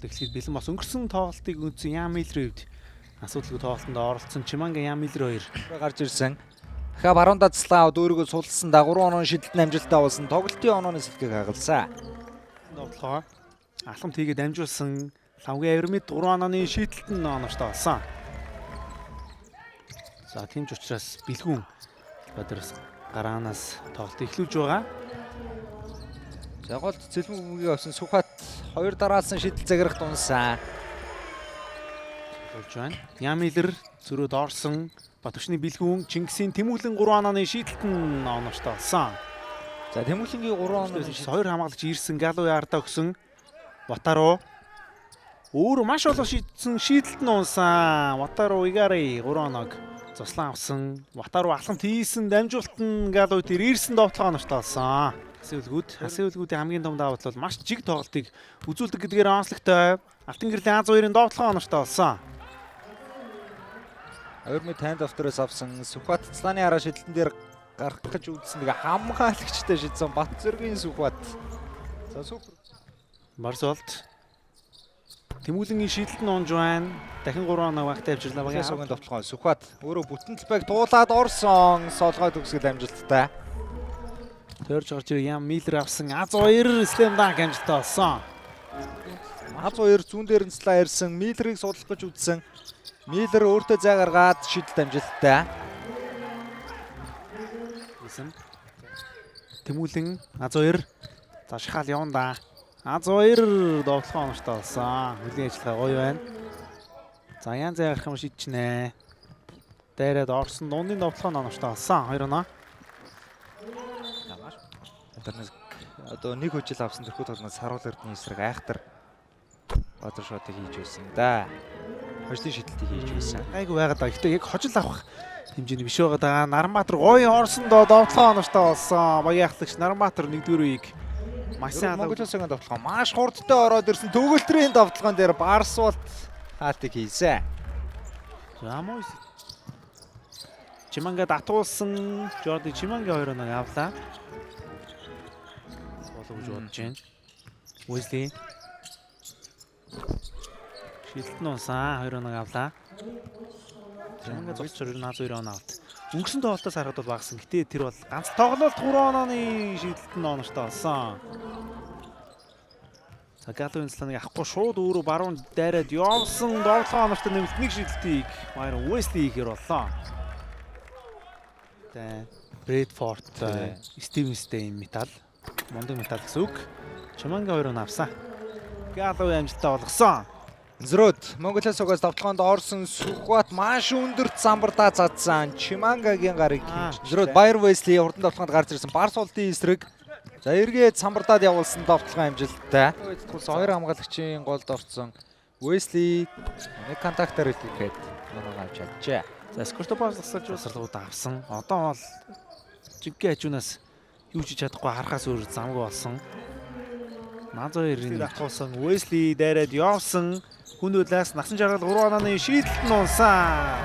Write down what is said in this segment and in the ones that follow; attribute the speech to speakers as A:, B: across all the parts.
A: эхлээд бэлэн бас өнгөрсөн тоглолтыг үзсэн Ямилрывд асуудалгүй тоглолтонд оролцсон Чиманга Ямилр 2
B: гарч ирсэн. Дахиад баруун дацлаа өөрийгөө сулсан да 3 онооны шидэлтэн амжилттай болсон. Тоглолтын онооны сэлгийг хагалсан.
A: тоглоо. Алхамт хийгээд амжуулсан Лавгийн Авирмид 3 онооны шидэлтэн оноочтой болсон. За тийм ч учраас бэлгүүн Бадрас гараанаас тоглолт эхлүүлж байгаа.
B: За голд цэлмэг бүмгийн авсан Сүхбат 2 дараалсан шидэл заграх дунсан.
A: Болж байна. Ямилр зөрөөд орсон Батөвчний бэлгүүн Чингисийн Тэмүүлэн 3 онооны шидэлтэн оноочтой болсон.
B: За Тэмүүлэнгийн 3 онооны
A: 2 хамгаалагч ирсэн Галуй ардаа өгсөн Ватаруу өөр маш олон шийдэлтэн унсан. Ватаруу Игари 3 оноог цуслан авсан. Ватаруу алхамт хийсэн дамжуултан Галуй тэр ирсэн довтлогоо оноочтой болсон. Хасын үлгүүдийн хамгийн том давуу тал бол маш жиг тоглолтыг үзүүлдэг гэдгээр онцлогтой. Алтан гэрлийн А2-ын довтлогоо оноочтой болсон.
B: Авирмид танд автороос авсан Сүхбат цлааны араа шидэлтэн дээр гарах гэж үзсэн. Тэгээ хамгаалагчтай шидсэн Бат зөргийн Сүхбат. За супер.
A: Барсолт Тэмүүлэнгийн шидэлтэн унж байна. Дахин 3 оноо багтаа авчирлаа.
B: Багийн сугийн довтлогоо Сүхбат өөрөө бүтэн талбайг дуулаад орсон. Солгой төгсгөл амжилттай.
A: Төрж орж Ям Миллер авсан А2 слэм данк амжилттай болсон.
B: А2 зүүн дээр нь цлаа ирсэн. Миллерийг судлах гэж үзсэн. Миллер өөртөө зай гаргаад шидэлт амжилттай.
A: Тэмүүлэн А2 за шахаал явна да. А2 довтлогоо оноочтой болсон. Хөлийн ажиллагаа гоё байна. За ян зай гарах юм шийдчихнэ. Дайраад орсон дундын довтлогоо оноочтой болсон. 2 оноо.
B: Одоо нэг хүчил авсан тэрхүү толгонд Саруул Эрдэнэ эсрэг айхтар бадар шотыг хийж байсан да. Хожлын шидэлтийг хийж байсан.
A: Айгу байгаад байгаа. Гэхдээ яг хожил авах хэмжээний биш байгаа даа. Наранбаатар гоё орсон доо довтлогоо оноочтой болсон. Багийн ахлагч Наранбаатар 1-р үеийг маш сайн
B: Монголын цагаан довтлогоо маш хурдтай ороод ирсэн. Төгөлтрийн довтлогоон дээр Барсуулт хаатыг хийсэн.
A: За мойс. Чиманга татуулсан. Жорди Чиманга 2 оноо авлаа. Гэж бодож байна. Уэсли. Шидэлтэн унсан 2 оноо авлаа. Чиманга зогсчор А2 оноо авт. Өнгөрсөн тоглолтоос харахад бол багсан. Гэтэ тэр бол ганц тоглолт 3 онооны шидэлтэн оноочтой болсон. За Галуйн цлааныг авахгүй шууд өөрөө баруун дайраад явсан довтлогоо оноочтой нэмэлт нэг шидэлтийг Майрон Уэсли хийхэр боллоо. Тэ Брэдфорд Стивенстэй метал Мондын метал гэсэн үг. Чиманга 2 оноо авсан. Галуй амжилттай болгосон.
B: Зөрөөд Монголын цагаас довтлогоонд орсон Сүхбат маш өндөрт самбардаа задсан. Чимангагийн гарыг зөрөөд Баяр Уэсли хурдан довтлогоонд гарч ирсэн. Барсуултын эсрэг. За эргээд самбардаад явуулсан довтлогоо амжилттай. Хоёр хамгаалагчийн голд орсон. Уэсли нэг контактаар илүүхэд оноо авч чаджээ.
A: За Скортопос засалгууд авсан. Одоо бол жиггээ хажуунаас юу ч чадахгүй харахаас өөр замгүй болсон. А2-ын давтуулсан Уэсли дайраад явсан. Хүндлээс насан жаргал 3 онооны шийдэлтэн унсан.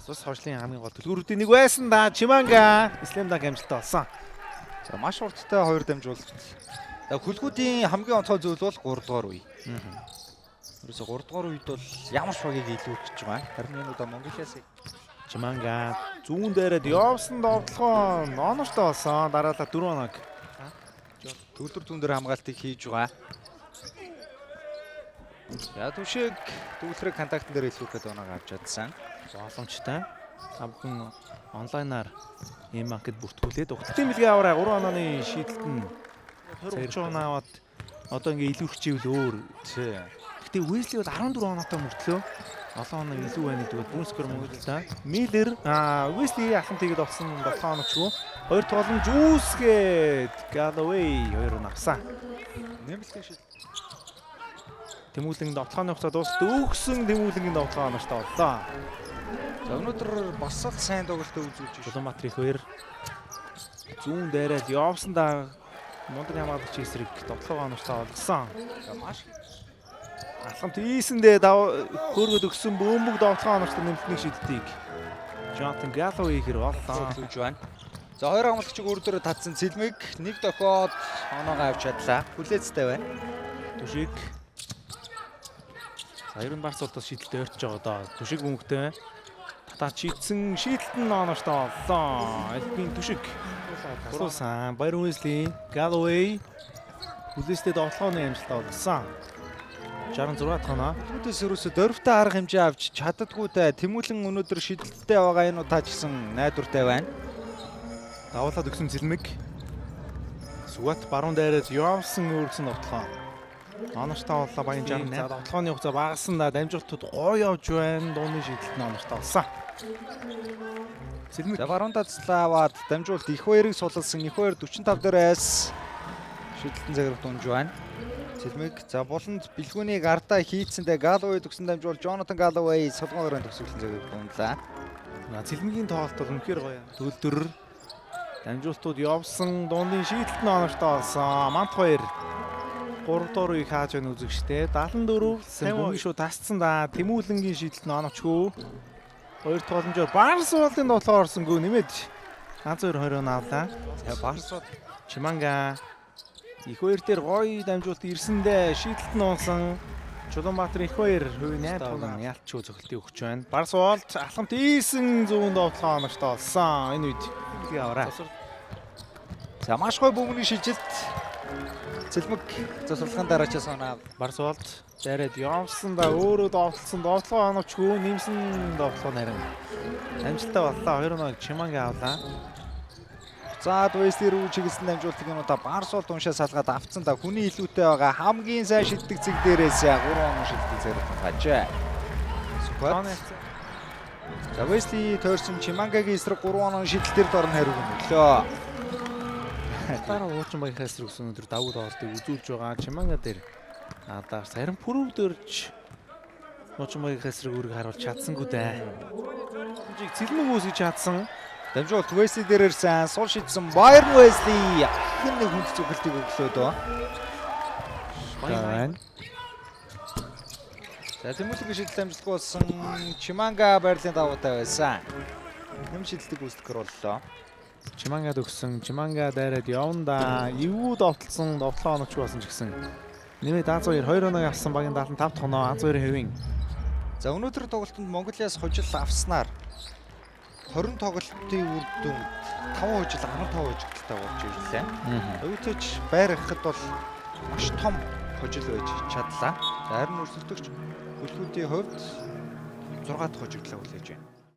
A: Цус хойшлын хамгийн гол төлгөөрүүдийн нэг байсан да. Чиманга слэм данк амжилттай болсон.
B: За маш хурдтай 2 дамжуулалт. За хөлгүүдийн хамгийн онцгой зүйл бол 3 дугаар үе. Ерөөсө 3 дугаар үед бол ямар ч багийг илүүрч байгаа. Харин энэ удаа Монголиас
A: Чиманга зүүн дээрээ явсан довтлогоо оноочтой болсон. Дараалал 4 оног.
B: Төвлөр зүүн дээр хамгаалтыг хийж байгаа. За түшиг төвлөрийг контактн дээр илүүхэд оног авч чадсан.
A: Боломжтой. Та бүхэн онлайнаар ийм маркет бүртгүүлээд угталтын бэлгээ аваарай 3 онооны шийдэлтэн 20 оноо аваад одоо ингээ илүүрч ивэл өөр. Гэтэ Уэсли бол 14 оноотой мөртлөө 7 оноо илүү байна гэдэг бол Бүүнскор Монголтай. Миллер Уэсли ахын тэгээд олсон 7 оноочгүй. 2 тогломж үүсгээд Галуй 2 оноо авсан.
B: Нэмэлтийн шийдэл.
A: Тэмүүлэнгийн довтлооны хугацаа дуусаад өгсөн Тэмүүлэнгийн довтлоо оноочтой боллоо.
B: За өнөөдөр бас л сайн тоглолтоо үзүүлж байна.
A: Улаанбаатарын 2 зүүн дээрээ явсан да Монголын хамгаалагч эсрэг довтлогоо оноочтой болгосон.
B: За маш
A: Алхамт ийсэндээ хөөргөд өгсөн бөмбөг довтлогоо оноочтой нэмэлтний шийдтийг Jonathan Галуй ихэр боллоо.
B: үзүүлж байна. За хоёр амлагчиг өөр дөрөв татсан Цэлмэг нэг дохиод оноогоо авч чадлаа. Хүлээцтэй байна.
A: Түшиг. За ерөн Барс болтос шийдэлтэй өрч байгаа доо. Түшиг мөнгөтэй. Татаа чийдсэн шийдэлт нь онооштой боллоо. Альбин түшиг. Туссан Баяр Уэсли, Galloway хүлээстэй тоглооны амжилтаа олгосон. 66 тоноо.
B: Түүнээс ерөөсө дөрвтэй арга хэмжээ авч чаддгүйтэй Тэмүүлэн өнөөдөр шидэлттэй байгаа энэ удаа ч гэсэн найдвартай байна.
A: Давуулаад өгсөн Цэлмэг. Сүгат баруун дайраад явсан өөрсөн тоглоо. Онооштой боллоо Баян 68. За тоглооны хугацаа багассан да дамжуултууд гоо явж байна. Дууны шийдэлт нь онооштой болсон. Цэлмэг.
B: За баруун тацлаа аваад дамжуулт их хоёрыг сулсан. Их хоёр 45 дээрээс шидэлтэн цагаар дунж байна. Цэлмэг за буланд бэлгүүнийг ардаа хийцэндээ Galloway төгсөн дамжуул Jonathan Galloway солгоогоор төгсгөлэн цагаар дунлаа.
A: Цэлмэгийн тоглолт бол үнэхээр гоё. Төлдөр дамжуултууд явсан. Дууны шийдэлт нь онооштой болсон. Мант хоёр 3 дуурыг хааж байна үзэгчтэй. 74 бөмбөг шүү тасцсан да. Тэмүүлэнгийн шийдэлт нь оноочгүй. Хоёр тогломжоор Барс уулын тоглоо орсонгүй нэмээд ганц 2-20 авлаа.
B: За Барс
A: Чиманга их хоёр дээр гоё дамжуулт ирсэндээ шийдэлт нь унсан. Чулуунбаатар их хоёр хувийн 8 тоглоом ялчгүй зөвхөлтийг өгч байна. Барс уулт алхамт ийсэн зүүн тоглоо онооштой болсон. Энэ үед аваа.
B: За маш гоё бөмбөгийн шилжилт. Цэлмэг засварлахын дараачаас оноо
A: Барс уулт дайраад явсан да өөрөө довтлсон довтлогоо оноочгүй нэмсэн довтлого нарийн амжилттай боллоо. 2-1 Чиманга авлаа.
B: За Wesley рүү чиглэсэн дамжуултыг энэ удаа Барс уулт уншаа салгаад авцсан да хүний илүүтэй байгаа хамгийн сайн шилдэг зэг дээрээс 3 оноо шилдэг зэрэг хажаа. Супер. За Wesley тойрсон Чимангагийн эсрэг 3 оноо шилдэлтээр дорн хариуг өглөө.
A: Дараа уучин багийнхаа эсрэг өнөдөр давуу тоглолтыг үзүүлж байгаа. Чиманга дээр надаас харин пүрэв дөрж уучин багийнхаа эсрэг үрг харуулж чадсангүй дээ. Цэлмэг үүсгэж чадсан.
B: Дамжуулт Wesley дээр ирсэн сул шидсэн Bayern Wesley хэн нэг хүнд зөвхөлтийг өглөө дөө. Баян. За Тэмүүлэнгийн шидэлт амжилтгүй болсон Чиманга Берлин давуутай байсан. Нэм шидэлтийг үүсгэх боллоо.
A: Чимангад өгсөн. Чиманга дайраад явна. Эвгүй довтлсон довтлоо оноч болсон ч гэсэн. Нэмээд А2 2-1 авсан багийн 75 тоноо А2 хэвийн.
B: За өнөөдөр тоглолтод Монголиас хожил авснаар 20 тоглолтын үр дүнд 5 хожил 15 хожигдaltaй болж ирлээ. Оюутаж байр ахад бол маш том хожил байж чадлаа. За харин өрсөлдөгч хөлгүүдийн хувьд 6 дахь хожигдлаа хүлээж байна.